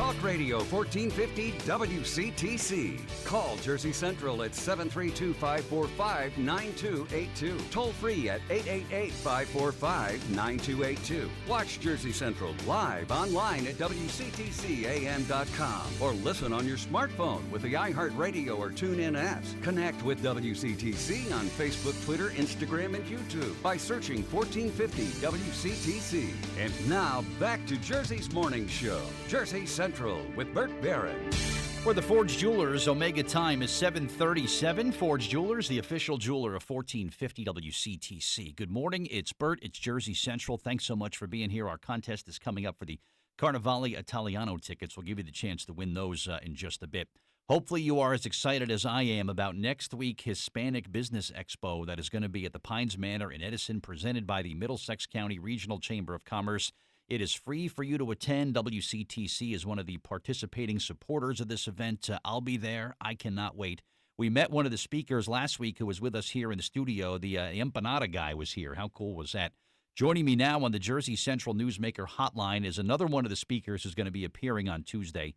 Talk Radio 1450 WCTC. Call Jersey Central at 732-545-9282. Toll free at 888-545-9282. Watch Jersey Central live online at WCTCAM.com or listen on your smartphone with the iHeartRadio or TuneIn apps. Connect with WCTC on Facebook, Twitter, Instagram, and YouTube by searching 1450 WCTC. And now, back to Jersey's Morning Show. Jersey Central with Bert Barron. For the Forge Jewelers, Omega time is 7:37. Forge Jewelers, the official jeweler of 1450 WCTC. Good morning. It's Bert. It's Jersey Central. Thanks so much for being here. Our contest is coming up for the Carnevale Italiano tickets. We'll give you the chance to win those in just a bit. Hopefully you are as excited as I am about next week Hispanic Business Expo that is going to be at the Pines Manor in Edison, presented by the Middlesex County Regional Chamber of Commerce. It is free for you to attend. WCTC is one of the participating supporters of this event. I'll be there. I cannot wait. We met one of the speakers last week who was with us here in the studio. The Empanada guy was here. How cool was that? Joining me now on the Jersey Central Newsmaker Hotline is another one of the speakers who's going to be appearing on Tuesday.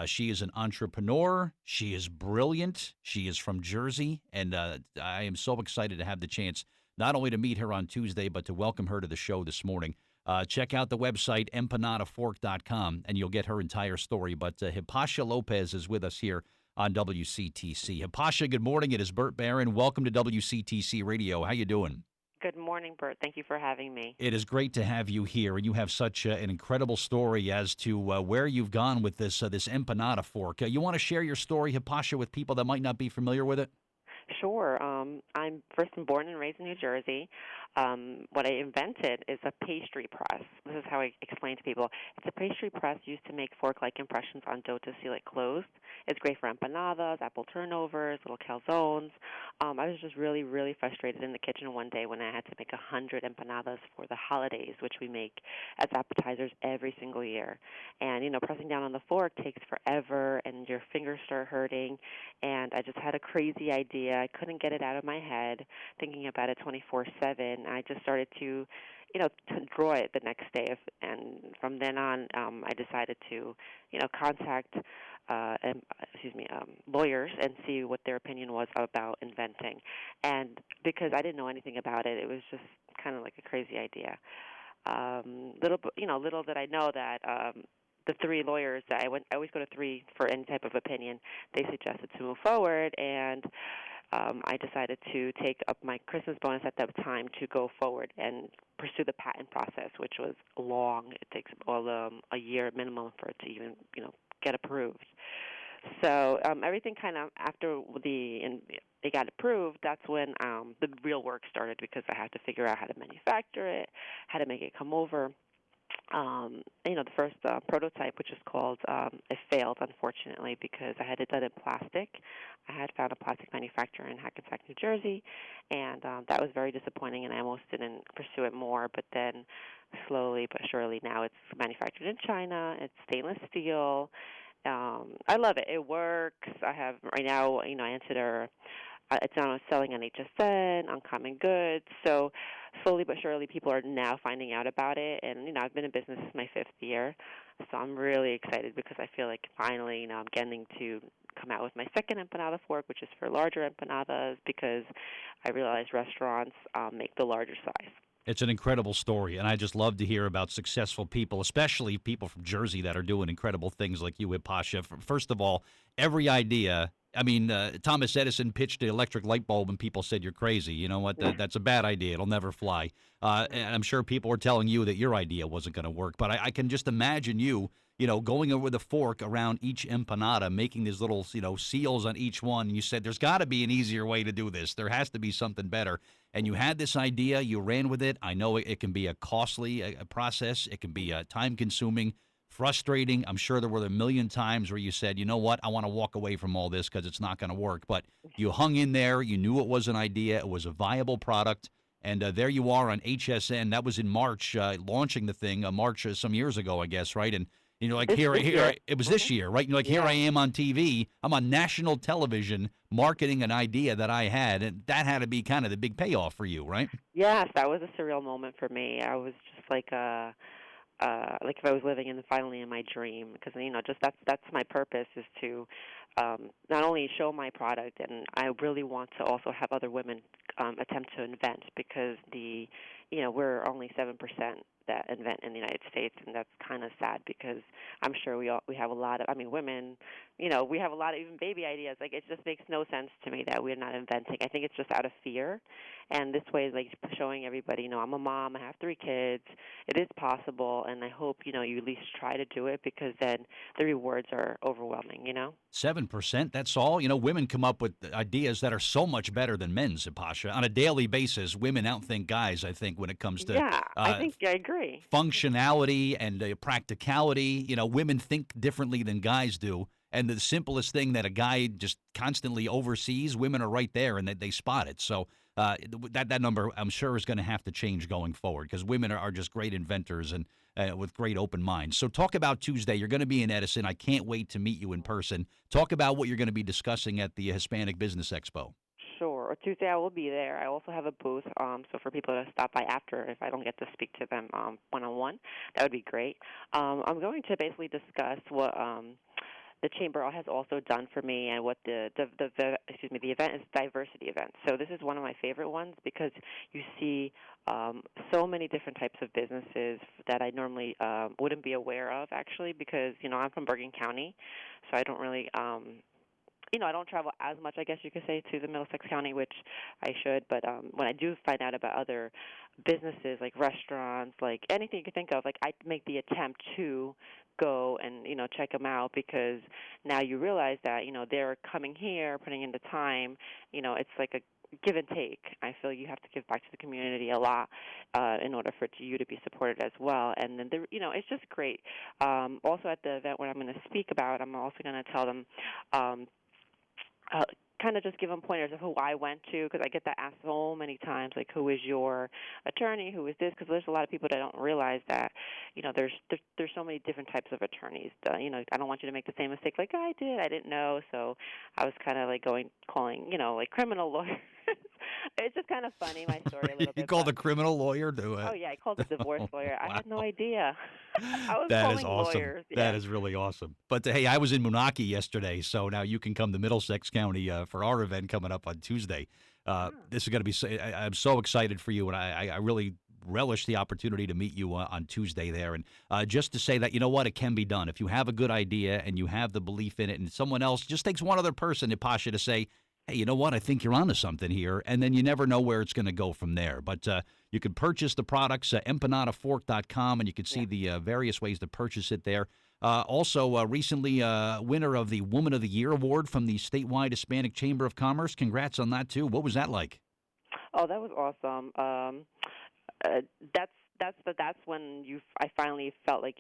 She is an entrepreneur. She is brilliant. She is from Jersey, and I am so excited to have the chance not only to meet her on Tuesday, but to welcome her to the show this morning. Check out the website, empanadafork.com, and you'll get her entire story. But Hipatia Lopez is with us here on WCTC. Hipatia, good morning. It is Bert Barron. Welcome to WCTC Radio. How you doing? Good morning, Bert. Thank you for having me. It is great to have you here, and you have such an incredible story as to where you've gone with this empanada fork. You want to share your story, Hipatia, with people that might not be familiar with it? Sure. I'm first born and raised in New Jersey. What I invented is a pastry press. This is how I explain to people. It's a pastry press used to make fork-like impressions on dough to seal it closed. It's great for empanadas, apple turnovers, little calzones. I was just really, really frustrated in the kitchen one day when I had to make 100 empanadas for the holidays, which we make as appetizers every single year. And, pressing down on the fork takes forever, and your fingers start hurting. And I just had a crazy idea. I couldn't get it out of my head, thinking about it 24/7. I just started to draw it the next day. And from then on, I decided to, contact lawyers and see what their opinion was about inventing. And because I didn't know anything about it, it was just kind of like a crazy idea. Little did I know that the three lawyers that I always go to three for any type of opinion. They suggested to move forward, and I decided to take up my Christmas bonus at that time to go forward and pursue the patent process, which was long. It takes a year minimum for it to even get approved. So everything kind of after it got approved, that's when the real work started, because I had to figure out how to manufacture it, how to make it come over. The first prototype, which is called, it failed, unfortunately, because I had it done in plastic. I had found a plastic manufacturer in Hackensack, New Jersey, and that was very disappointing, and I almost didn't pursue it more. But then slowly but surely now it's manufactured in China. It's stainless steel. I love it. It works. I have right now, I entered it's now selling on HSN, on Common Goods. So slowly but surely people are now finding out about it. And, I've been in business, this is my 5th year. So I'm really excited because I feel like finally, I'm getting to come out with my second empanada fork, which is for larger empanadas, because I realize restaurants make the larger size. It's an incredible story, and I just love to hear about successful people, especially people from Jersey that are doing incredible things like you, Hipatia. First of all, every idea. Thomas Edison pitched the electric light bulb, and people said, you're crazy. You know what? That's a bad idea. It'll never fly. And I'm sure people were telling you that your idea wasn't going to work. But I can just imagine you, going over with a fork around each empanada, making these little, seals on each one. And you said, there's got to be an easier way to do this. There has to be something better. And you had this idea. You ran with it. I know it can be a costly process. It can be time-consuming. Frustrating. I'm sure there were a million times where you said, you know what, I want to walk away from all this because it's not going to work. But you hung in there. You knew it was an idea. It was a viable product. And there you are on HSN. That was in March, launching the thing, March some years ago, I guess, right? And like here, it was this year, right? Here I am on TV. I'm on national television marketing an idea that I had. And that had to be kind of the big payoff for you, right? Yes, that was a surreal moment for me. I was just like like if I was living finally in my dream, because just that's my purpose, is to not only show my product, and I really want to also have other women attempt to invent, because we're only 7% that invent in the United States, and that's kind of sad, because I'm sure we have a lot of, women, we have a lot of even baby ideas. Like, it just makes no sense to me that we're not inventing. I think it's just out of fear, and this way is like showing everybody, I'm a mom, I have 3 kids, it is possible, and I hope you at least try to do it, because then the rewards are overwhelming. 7%, that's all. Women come up with ideas that are so much better than men's, Hipatia. On a daily basis, women outthink guys, I think, when it comes to Yeah, I think I agree. functionality and practicality. Women think differently than guys do. And the simplest thing that a guy just constantly oversees, women are right there and they spot it. So that number, I'm sure, is going to have to change going forward, because women are just great inventors and with great open minds. So talk about Tuesday. You're going to be in Edison. I can't wait to meet you in person. Talk about what you're going to be discussing at the Hispanic Business Expo. Sure. Tuesday I will be there. I also have a booth, so for people to stop by after, if I don't get to speak to them one-on-one, that would be great. I'm going to basically discuss what the chamber has also done for me, and what the event is, diversity event. So this is one of my favorite ones, because you see so many different types of businesses that I normally wouldn't be aware of, actually, because I'm from Bergen County, so I don't really I don't travel as much, I guess you could say, to the Middlesex County, which I should. But when I do find out about other businesses, like restaurants, like anything you could think of, like, I make the attempt to go and check them out, because now you realize that they're coming here, putting in the time. It's like a give and take. I feel you have to give back to the community a lot in order for you to be supported as well. And then it's just great. Also at the event, what I'm going to speak about, I'm also going to tell them. Kind of just give them pointers of who I went to, because I get that asked so many times, like, who is your attorney, who is this, because there's a lot of people that don't realize that, there's so many different types of attorneys. I don't want you to make the same mistake like I did. I didn't know, so I was kind of like calling, like criminal lawyers. It's just kind of funny, my story a little bit. You called a criminal lawyer to Oh, yeah, I called a divorce lawyer. Wow. I had no idea. I was That is calling awesome. lawyers. Yeah. That is really awesome. But hey, I was in Moonachie yesterday, so now you can come to Middlesex County for our event coming up on Tuesday. This is going to be. I'm so excited for you, and I really relish the opportunity to meet you on Tuesday there. And just to say that, it can be done. If you have a good idea and you have the belief in it, and someone else just takes one other person, Hipatia, to say, hey, you know what? I think you're onto something here. And then you never know where it's going to go from there. But you can purchase the products, empanadafork.com, and you can see the various ways to purchase it there. Also, recently, winner of the Woman of the Year Award from the statewide Hispanic Chamber of Commerce. Congrats on that, too. What was that like? Oh, that was awesome. That's when I finally felt like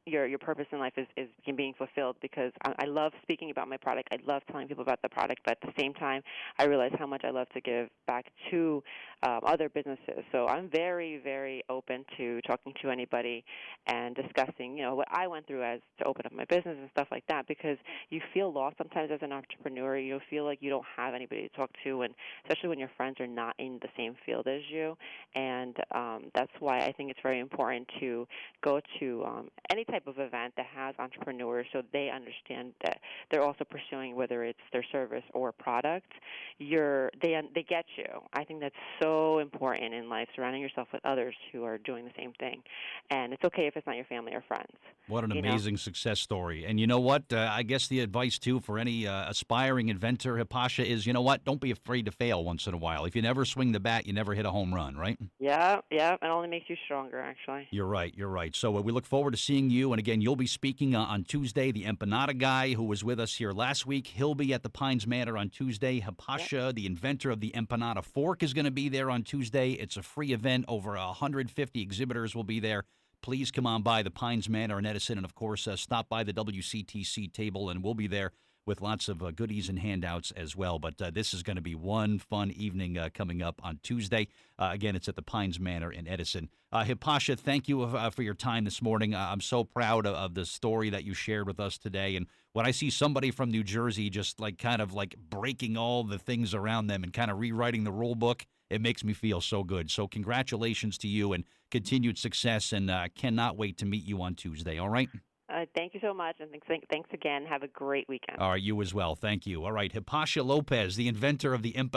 your purpose in life is being fulfilled, because I love speaking about my product. I love telling people about the product, but at the same time, I realize how much I love to give back to other businesses. So I'm very, very open to talking to anybody and discussing, what I went through as to open up my business and stuff like that, because you feel lost sometimes as an entrepreneur. You feel like you don't have anybody to talk to, and especially when your friends are not in the same field as you. And that's why I think it's very important to go to any type of event that has entrepreneurs, so they understand that they're also pursuing, whether it's their service or product, they get you. I think that's so important in life, surrounding yourself with others who are doing the same thing. And it's okay if it's not your family or friends. What an amazing success story. And you know what? I guess the advice, too, for any aspiring inventor, Hipatia, is, don't be afraid to fail once in a while. If you never swing the bat, you never hit a home run, right? Yeah. It only makes you stronger, actually. You're right. So we look forward to seeing you. And again, you'll be speaking on Tuesday. The Empanada guy who was with us here last week, he'll be at the Pines Manor on Tuesday. Hipatia, the inventor of the Empanada Fork, is going to be there on Tuesday. It's a free event. Over 150 exhibitors will be there. Please come on by the Pines Manor in Edison, and, of course, stop by the WCTC table, and we'll be there with lots of goodies and handouts as well. But this is going to be one fun evening coming up on Tuesday. Again, it's at the Pines Manor in Edison. Hipatia, thank you for your time this morning. I'm so proud of the story that you shared with us today. And when I see somebody from New Jersey just kind of breaking all the things around them and kind of rewriting the rule book, It makes me feel so good. So congratulations to you and continued success, and cannot wait to meet you on Tuesday. All right? Thank you so much, and thanks again. Have a great weekend. All right, you as well. Thank you. All right, Hipatia Lopez, the inventor of the Empanada.